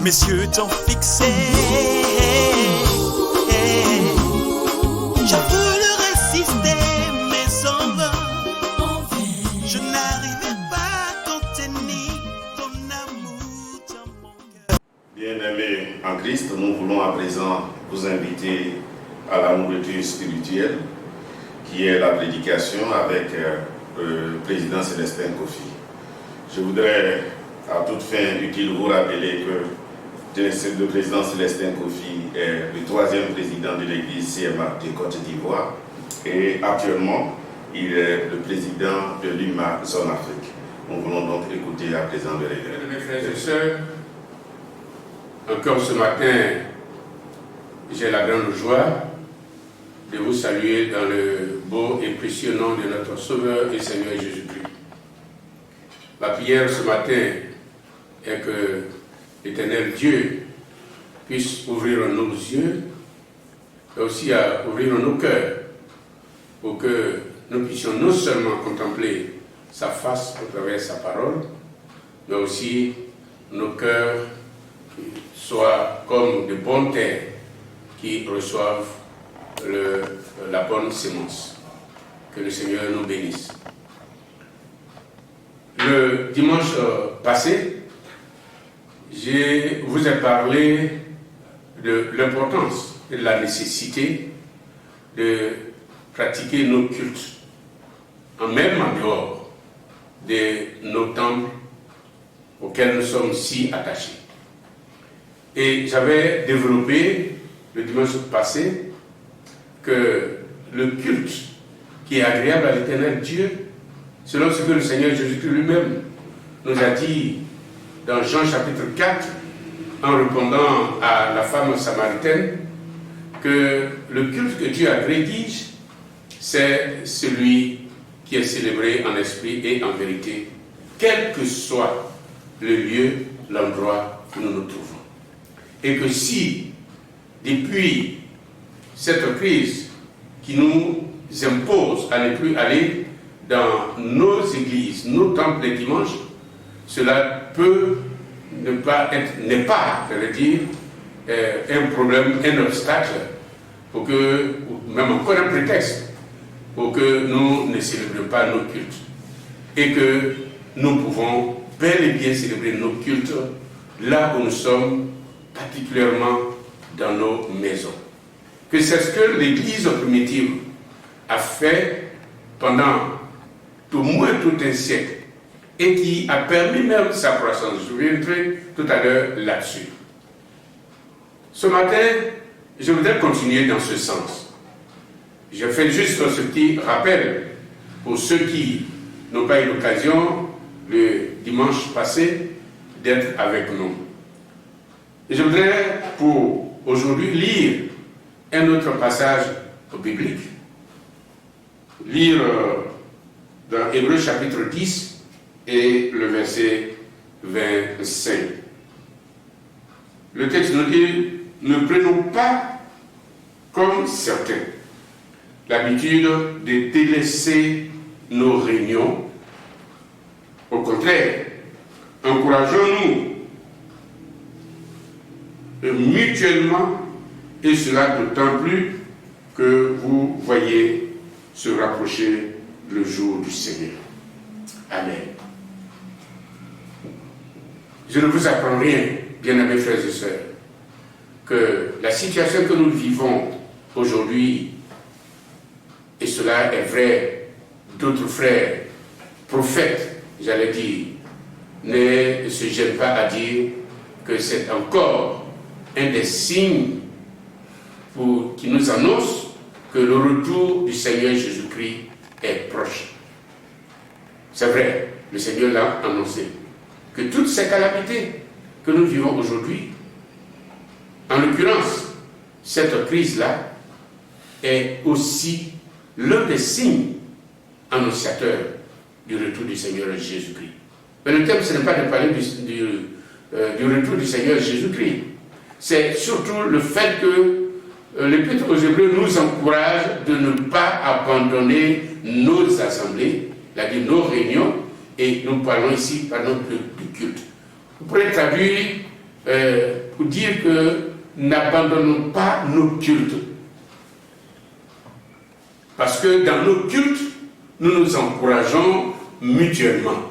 mes yeux t'ont fixé. J'ai voulu résister, mais en vain. Je n'arrivais pas à contenir ton amour dans mon cœur. Bien-aimés en Christ, nous voulons à présent vous inviter à la nourriture spirituelle, qui est la prédication avec le président Célestin Kofi. Je voudrais à toute fin utile vous rappeler que le président Célestin Kofi est le 3e président de l'église CMA de Côte d'Ivoire et actuellement il est le président de l'UMA Zone Afrique. Nous voulons donc écouter à présent le révérend. Mes frères et sœurs, encore ce matin, j'ai la grande joie de vous saluer dans le beau et précieux nom de notre Sauveur et Seigneur Jésus-Christ. Ma prière ce matin est que l'Éternel Dieu puisse ouvrir nos yeux et aussi ouvrir nos cœurs pour que nous puissions non seulement contempler sa face à travers sa parole, mais aussi nos cœurs soient comme de bonnes terres qui reçoivent la bonne sémence. Que le Seigneur nous bénisse. Le dimanche passé, je vous ai parlé de l'importance et de la nécessité de pratiquer nos cultes, même en dehors de nos temples auxquels nous sommes si attachés. Et j'avais développé le dimanche passé que le culte qui est agréable à l'Éternel Dieu, selon ce que le Seigneur Jésus-Christ lui-même nous a dit dans Jean chapitre 4, en répondant à la femme samaritaine, que le culte que Dieu rédige, c'est celui qui est célébré en esprit et en vérité, quel que soit le lieu, l'endroit où nous nous trouvons. Et que si, depuis cette crise qui nous impose à ne plus aller dans nos églises, nos temples les dimanches, cela peut n'est pas, je veux dire, un problème, un obstacle, pour que, ou même encore un prétexte, pour que nous ne célébrions pas nos cultes. Et que nous pouvons bel et bien célébrer nos cultes là où nous sommes, particulièrement dans nos maisons. Que c'est ce que l'Église primitive a fait pendant au moins tout un siècle et qui a permis même sa croissance. Je reviendrai tout à l'heure là-dessus. Ce matin, je voudrais continuer dans ce sens. Je fais juste ce petit rappel pour ceux qui n'ont pas eu l'occasion le dimanche passé d'être avec nous. Et je voudrais pour aujourd'hui lire un autre passage biblique, lire dans Hébreux chapitre 10 et le verset 25. Le texte nous dit: ne prenons pas comme certains l'habitude de délaisser nos réunions. Au contraire, encourageons-nous mutuellement, et cela d'autant plus que vous voyez se rapprocher le jour du Seigneur. Amen. Je ne vous apprends rien, bien-aimés frères et sœurs, que la situation que nous vivons aujourd'hui, et cela est vrai d'autres frères, prophètes, j'allais dire, ne se gênent pas à dire que c'est encore un des signes qui nous annonce que le retour du Seigneur Jésus-Christ est proche. C'est vrai, le Seigneur l'a annoncé, que toutes ces calamités que nous vivons aujourd'hui, en l'occurrence, cette crise-là, est aussi l'un des signes annonciateurs du retour du Seigneur Jésus-Christ. Mais le thème, ce n'est pas de parler du retour du Seigneur Jésus-Christ. C'est surtout le fait que l'Épître aux Hébreux nous encourage de ne pas abandonner nos assemblées, c'est-à-dire nos réunions, et nous parlons ici, par exemple, du culte. Vous pourrez traduire pour dire que n'abandonnons pas nos cultes. Parce que dans nos cultes, nous nous encourageons mutuellement.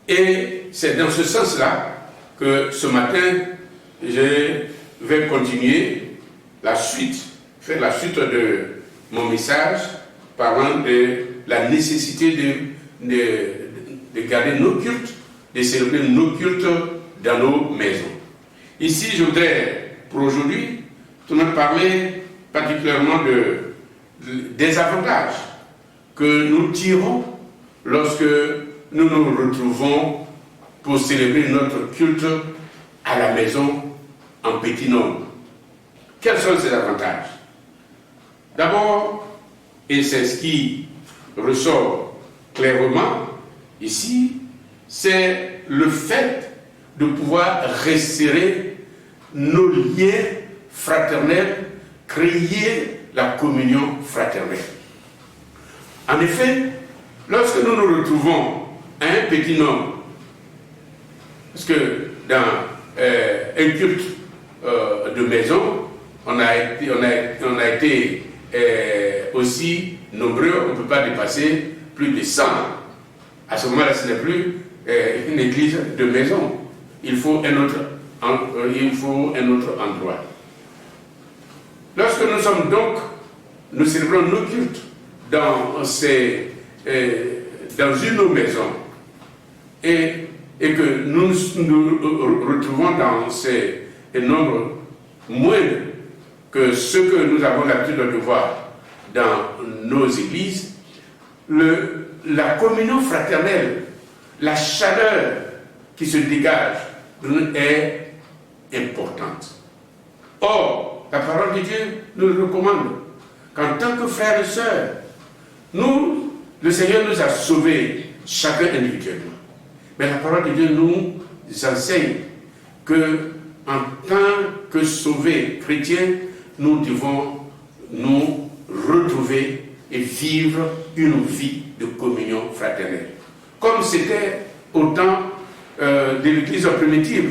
Et c'est dans ce sens-là que ce matin, je vais continuer faire la suite de mon message parlant de la nécessité de garder nos cultes, de célébrer nos cultes dans nos maisons. Ici, je voudrais, pour aujourd'hui, parler particulièrement des avantages que nous tirons lorsque nous nous retrouvons pour célébrer notre culte à la maison en petit nombre. Quels sont ces avantages? D'abord, et c'est ce qui ressort clairement ici, c'est le fait de pouvoir resserrer nos liens fraternels, créer la communion fraternelle. En effet, lorsque nous nous retrouvons à un petit nombre, parce que dans un culte de maison, on a été aussi nombreux, on ne peut pas dépasser plus de 100. À ce moment-là, ce n'est plus une église de maison. Il faut un autre endroit. Lorsque nous sommes donc, nous célébrons nos cultes dans une maison et que nous nous retrouvons dans ces nombres moindres que ce que nous avons l'habitude de voir dans nos églises, la communion fraternelle, la chaleur qui se dégage est importante. Or, la parole de Dieu nous recommande qu'en tant que frères et sœurs, le Seigneur nous a sauvés chacun individuellement. Mais la parole de Dieu nous enseigne que en tant que sauvés chrétiens, nous devons nous retrouver et vivre une vie de communion fraternelle. Comme c'était au temps de l'Église primitive.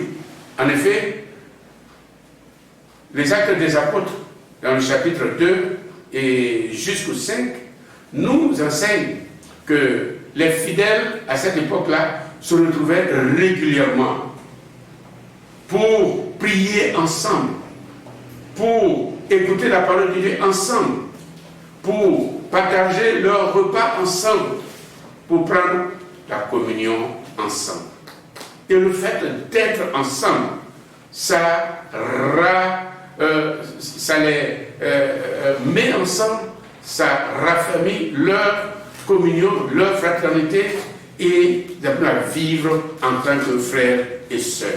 En effet, les Actes des Apôtres, dans le chapitre 2 et jusqu'au 5, nous enseignent que les fidèles à cette époque-là se retrouvaient régulièrement pour prier ensemble, pour écouter la parole de Dieu ensemble, pour partager leur repas ensemble, pour prendre la communion ensemble. Et le fait d'être ensemble, ça les met ensemble, ça raffermit leur communion, leur fraternité et d'apprendre à vivre en tant que frères et sœurs.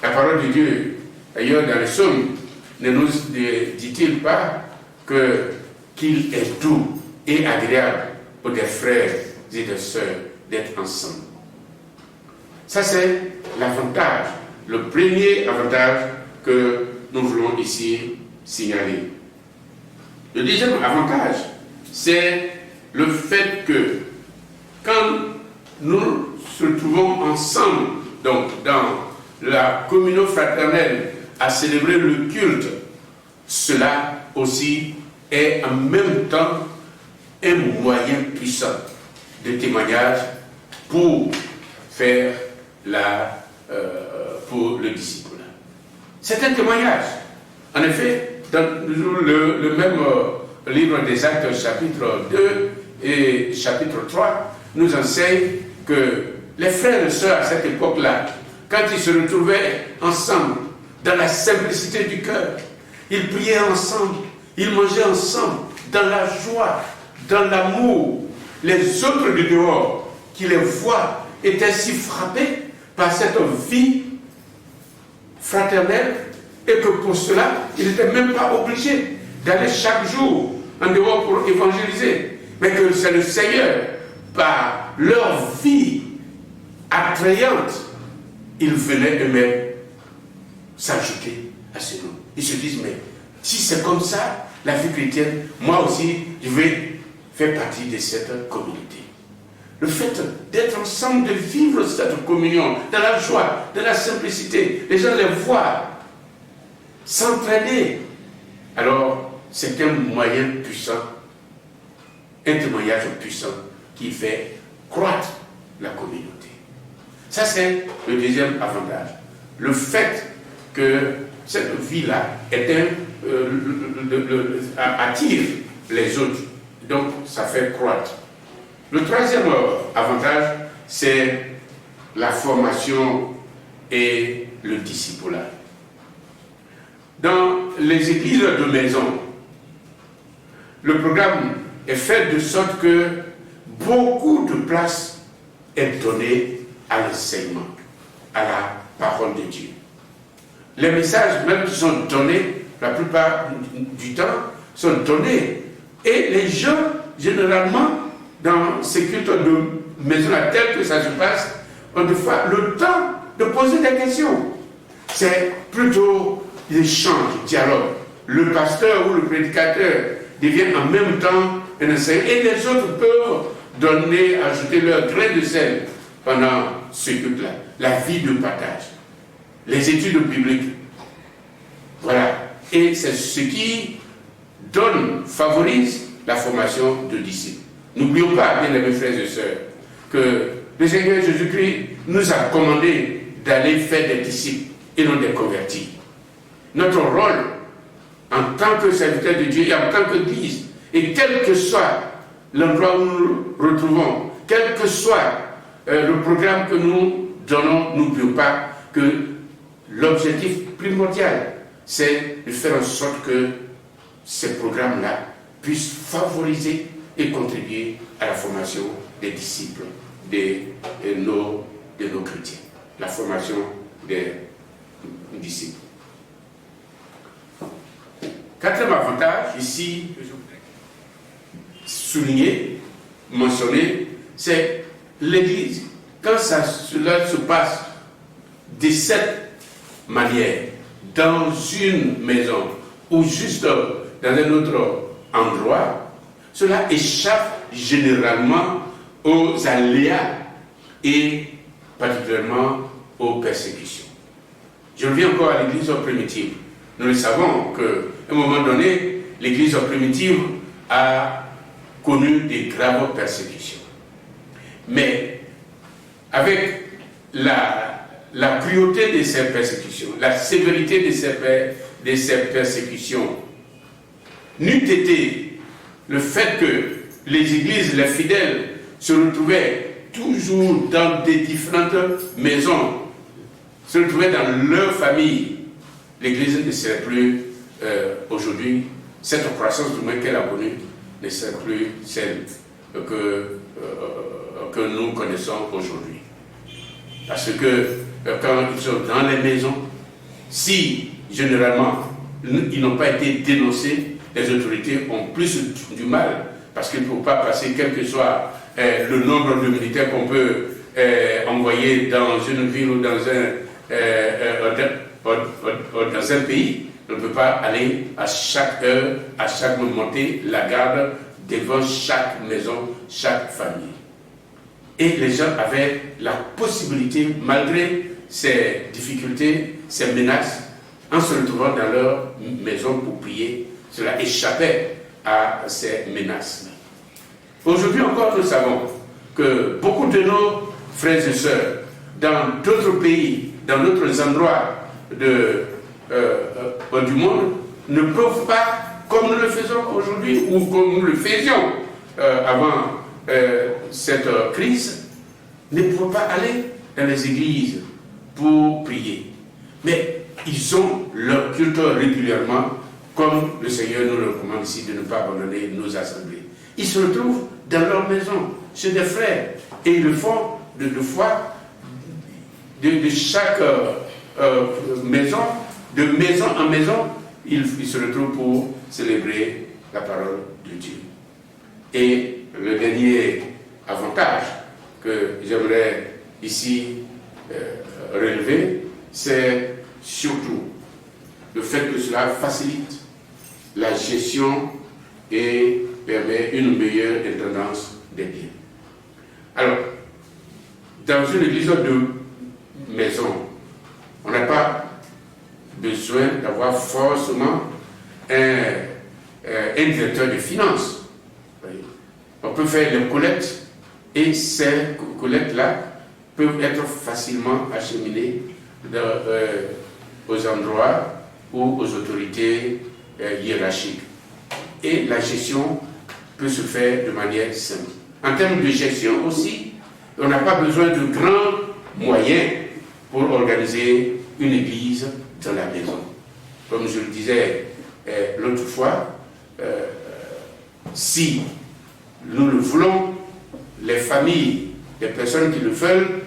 La parole de Dieu, d'ailleurs dans les psaumes, ne nous dit-il pas qu'il est doux et agréable pour des frères et des sœurs d'être ensemble. Ça, c'est l'avantage, le premier avantage que nous voulons ici signaler. Le deuxième avantage, c'est le fait que quand nous nous trouvons ensemble, donc dans la communion fraternelle, à célébrer le culte, cela aussi est en même temps un moyen puissant de témoignage pour faire pour le disciple. C'est un témoignage. En effet, dans le même livre des Actes, chapitre 2 et chapitre 3, nous enseigne que les frères et sœurs à cette époque-là, quand ils se retrouvaient ensemble, dans la simplicité du cœur, ils priaient ensemble, ils mangeaient ensemble, dans la joie, dans l'amour. Les autres du dehors qui les voient étaient si frappés par cette vie fraternelle et que pour cela, ils n'étaient même pas obligés d'aller chaque jour en dehors pour évangéliser, mais que c'est le Seigneur, par leur vie attrayante, ils venaient eux-mêmes s'ajouter à ce nom. Ils se disent, mais si c'est comme ça, la vie chrétienne, moi aussi, je vais faire partie de cette communauté. le fait d'être ensemble, de vivre cette communion, dans la joie, dans la simplicité, les gens les voient, s'entraider. Alors, c'est un moyen puissant, un témoignage puissant qui fait croître la communauté. Ça, c'est le deuxième avantage. Le fait que cette vie-là attire les autres. Donc, ça fait croître. Le troisième avantage, c'est la formation et le discipulat. Dans les églises de maison, le programme est fait de sorte que beaucoup de place est donnée à l'enseignement, à la parole de Dieu. Les messages même sont donnés, la plupart du temps, sont donnés. Et les gens, généralement, dans ces cultes de maison, tel que ça se passe, ont des fois le temps de poser des questions. C'est plutôt l'échange, le dialogue. Le pasteur ou le prédicateur devient en même temps un enseignant. Et les autres peuvent donner, ajouter leur grain de sel pendant ce culte-là. La vie de partage. Les études bibliques. Voilà. Et c'est ce qui favorise la formation de disciples. N'oublions pas, bien aimés frères et sœurs, que le Seigneur Jésus-Christ nous a commandé d'aller faire des disciples et non des convertis. Notre rôle en tant que serviteur de Dieu et en tant qu'Église, et quel que soit l'endroit où nous nous retrouvons, quel que soit le programme que nous donnons, n'oublions pas que l'objectif primordial, c'est de faire en sorte que ces programmes-là puissent favoriser et contribuer à la formation des disciples de nos chrétiens, la formation des disciples. Quatrième avantage, ici, que je voudrais souligner, mentionner, c'est l'Église. Quand cela se passe de cette manière, dans une maison ou juste dans un autre endroit, cela échappe généralement aux aléas et particulièrement aux persécutions. Je reviens encore à l'Église primitive. Nous le savons qu'à un moment donné, l'Église primitive a connu des graves persécutions. Mais avec la cruauté de ces persécutions, la sévérité de ces persécutions, n'eût été le fait que les églises, les fidèles, se retrouvaient toujours dans des différentes maisons, se retrouvaient dans leur famille, l'Église ne serait plus aujourd'hui, cette croissance du moins qu'elle a connue, ne serait plus celle que nous connaissons aujourd'hui. Parce que quand ils sont dans les maisons, si généralement ils n'ont pas été dénoncés, les autorités ont plus du mal, parce qu'ils ne peuvent pas passer, quel que soit le nombre de militaires qu'on peut envoyer dans une ville ou dans un pays. On ne peut pas aller à chaque heure, à chaque moment, monter la garde devant chaque maison, chaque famille. Et les gens avaient la possibilité, malgré ces difficultés, ces menaces, en se retrouvant dans leur maison pour prier, cela échappait à ces menaces. Aujourd'hui encore, nous savons que beaucoup de nos frères et sœurs, dans d'autres pays, dans d'autres endroits du monde, ne peuvent pas, comme nous le faisons aujourd'hui, ou comme nous le faisions avant cette crise, ne peuvent pas aller dans les églises pour prier. Mais ils ont leur culte régulièrement, comme le Seigneur nous le recommande ici, de ne pas abandonner nos assemblées. Ils se retrouvent dans leur maison, chez des frères, et ils le font de fois, de chaque maison, de maison en maison, ils se retrouvent pour célébrer la parole de Dieu. Et le dernier avantage que j'aimerais ici relever, c'est surtout le fait que cela facilite la gestion et permet une meilleure intendance des biens. Alors, dans une église de maison, on n'a pas besoin d'avoir forcément un directeur de finances. On peut faire les collectes et ces collectes-là peuvent être facilement acheminées aux endroits ou aux autorités hiérarchiques. Et la gestion peut se faire de manière simple. En termes de gestion aussi, on n'a pas besoin de grands moyens pour organiser une église dans la maison. Comme je le disais l'autre fois, si nous le voulons, les familles, les personnes qui le veulent,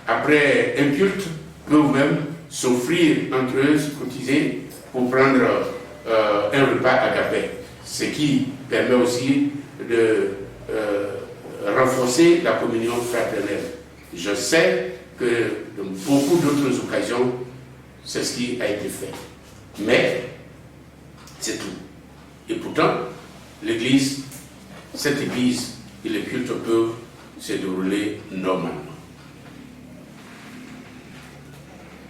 après un culte, peuvent même s'offrir entre eux, se cotiser pour prendre un repas agapé, ce qui permet aussi de renforcer la communion fraternelle. Je sais que dans beaucoup d'autres occasions, c'est ce qui a été fait. Mais c'est tout. Et pourtant, l'Église, cette Église et les cultes peuvent se dérouler normalement.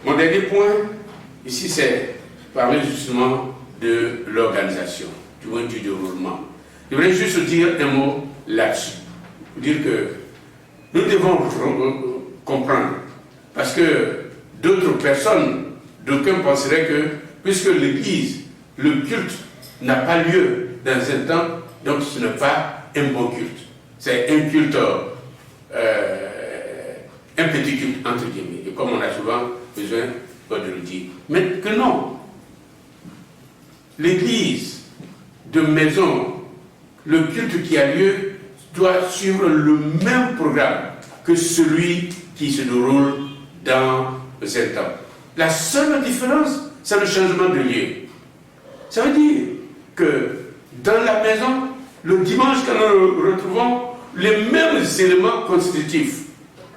Mon dernier point, ici, c'est parler justement de l'organisation, du moins du déroulement. Je voudrais juste dire un mot là-dessus. Dire que nous devons comprendre, parce que d'autres personnes, d'aucuns penseraient que, puisque l'Église, le culte n'a pas lieu dans un temps, donc ce n'est pas un bon culte. C'est un culte, un petit culte, entre guillemets, et comme on a souvent besoin de le dire. Mais que non. L'Église de maison, le culte qui a lieu, doit suivre le même programme que celui qui se déroule dans un temps. La seule différence, c'est le changement de lieu. Ça veut dire que dans la maison, le dimanche, quand nous retrouvons les mêmes éléments constitutifs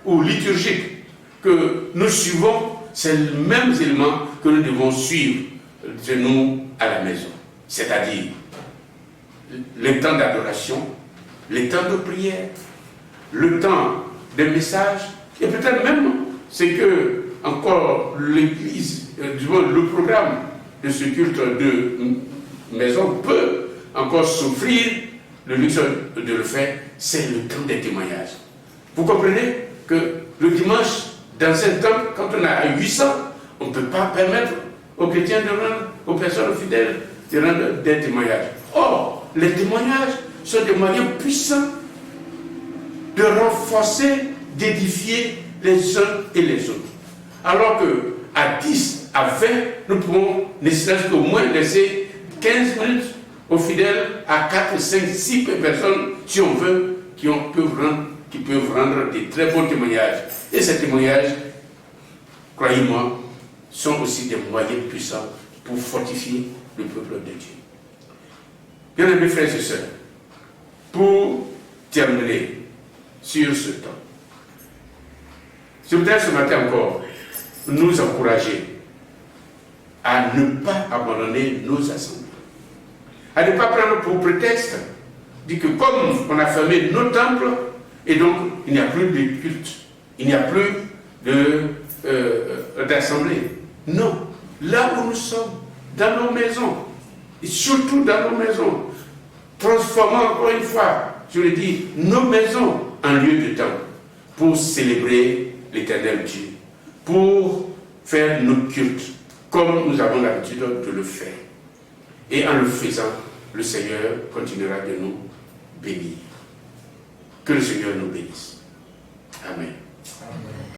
ou liturgiques que nous suivons, c'est les mêmes éléments que nous devons suivre de nous à la maison. C'est-à-dire le temps d'adoration, le temps de prière, le temps des messages, et peut-être même c'est que encore l'Église, le programme de ce culte de maison peut encore s'offrir le luxe de le faire, c'est le temps des témoignages. Vous comprenez que le dimanche, dans un temps, quand on a 800, on ne peut pas permettre aux chrétiens de rendre, aux personnes fidèles, de rendre des témoignages. Or, les témoignages sont des moyens puissants de renforcer, d'édifier les uns et les autres. Alors que à 10, à 20, nous pouvons ne serait-ce qu'au moins laisser 15 minutes aux fidèles, à 4, 5, 6 personnes, si on veut, qui peuvent rendre des très bons témoignages. Et ces témoignages, croyez-moi, sont aussi des moyens puissants pour fortifier le peuple de Dieu. Bien-aimés frères et sœurs, pour terminer sur ce temps, je voudrais ce matin encore nous encourager à ne pas abandonner nos assemblées, à ne pas prendre pour prétexte dit que comme on a fermé nos temples, et donc il n'y a plus de culte, il n'y a plus d'assemblée. Non, là où nous sommes, dans nos maisons, et surtout dans nos maisons, transformons encore une fois, je le dis, nos maisons en lieu de temple, pour célébrer l'Éternel Dieu, pour faire notre culte, comme nous avons l'habitude de le faire. Et en le faisant, le Seigneur continuera de nous bénir. Que le Seigneur nous bénisse. Amen. Amen.